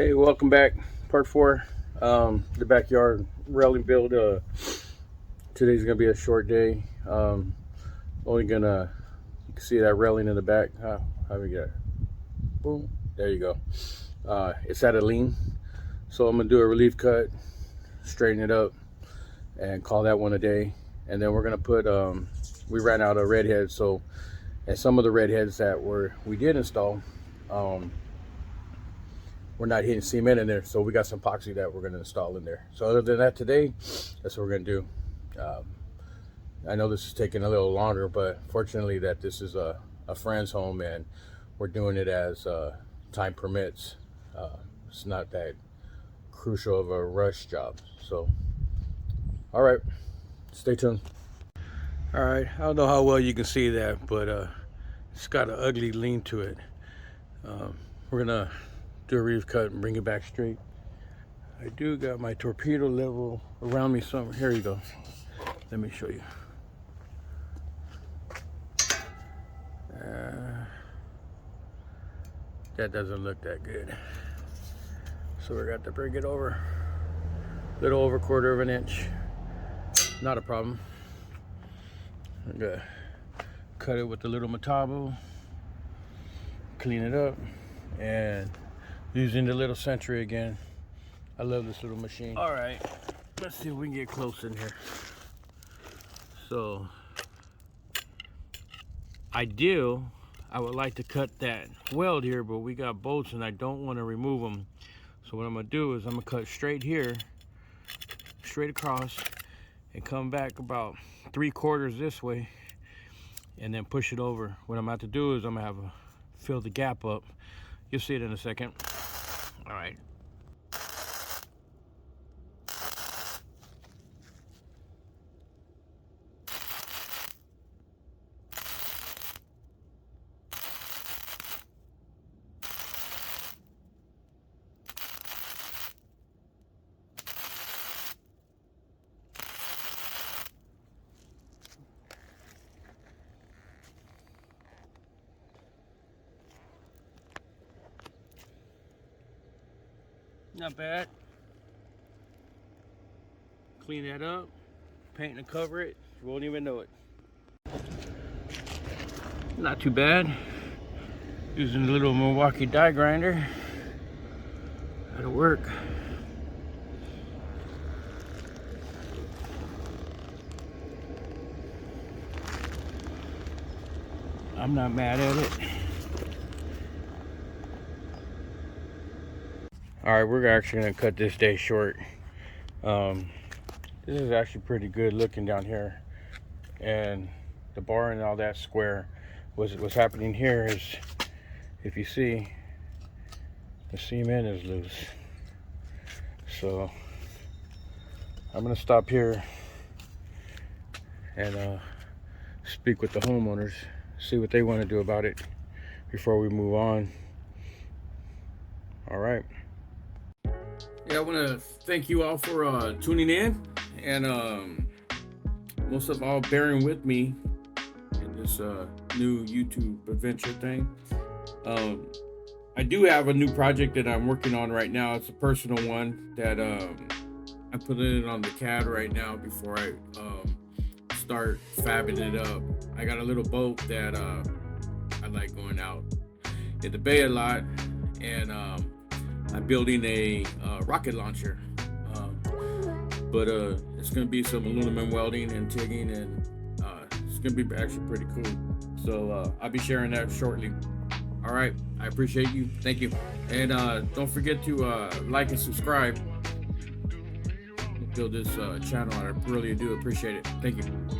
Hey, welcome back. Part four. The backyard railing build. Today's gonna be a short day. Only gonna you can see that railing in the back. How we get it? Boom. There you go. It's at a lean, so I'm gonna do a relief cut, straighten it up, and call that one a day. And then we're gonna put. We ran out of redheads, so and some of the redheads that we did install. We're not hitting cement in there, so we got some epoxy that we're going to install in there. So other than that, today, that's what we're going to do. I know this is taking a little longer, but fortunately that this is a friend's home and we're doing it as time permits. It's not that crucial of a rush job. So, all right, stay tuned. All right, I don't know how well you can see that, but it's got an ugly lean to it. We're going to do a reef cut and bring it back straight. I do got my torpedo level around me somewhere. Here you go. Let me show you. That doesn't look that good. So we're got to bring it over. A little over 1/4 of an inch. Not a problem. I'm gonna cut it with the little matabo. Clean it up. And using the little Sentry again. I love this little machine. All right, let's see if we can get close in here. So, I would like to cut that weld here, but we got bolts and I don't want to remove them. So what I'm gonna do is I'm gonna cut straight here, straight across, and come back about 3/4 this way, and then push it over. What I'm about to do is I'm gonna fill the gap up. You'll see it in a second. All right. Not bad. Clean that up, paint and cover it. You won't even know it. Not too bad. Using a little Milwaukee die grinder. That'll work. I'm not mad at it. All right, we're actually gonna cut this day short. This is actually pretty good looking down here, and the bar and all that square. What's happening here is, if you see, the cement is loose. So I'm gonna stop here and speak with the homeowners, see what they want to do about it before we move on. All right. Yeah, I want to thank you all for tuning in, and most of all bearing with me in this new YouTube adventure thing. I do have a new project that I'm working on right now. It's a personal one that I'm putting it on the CAD right now before I start fabbing it up. I got a little boat that I like going out in the bay a lot, and I'm building a rocket launcher, but it's going to be some aluminum welding and TIGging, and it's going to be actually pretty cool. So I'll be sharing that shortly. All right, I appreciate you. Thank you, and don't forget to like and subscribe. Build this channel. I really do appreciate it. Thank you.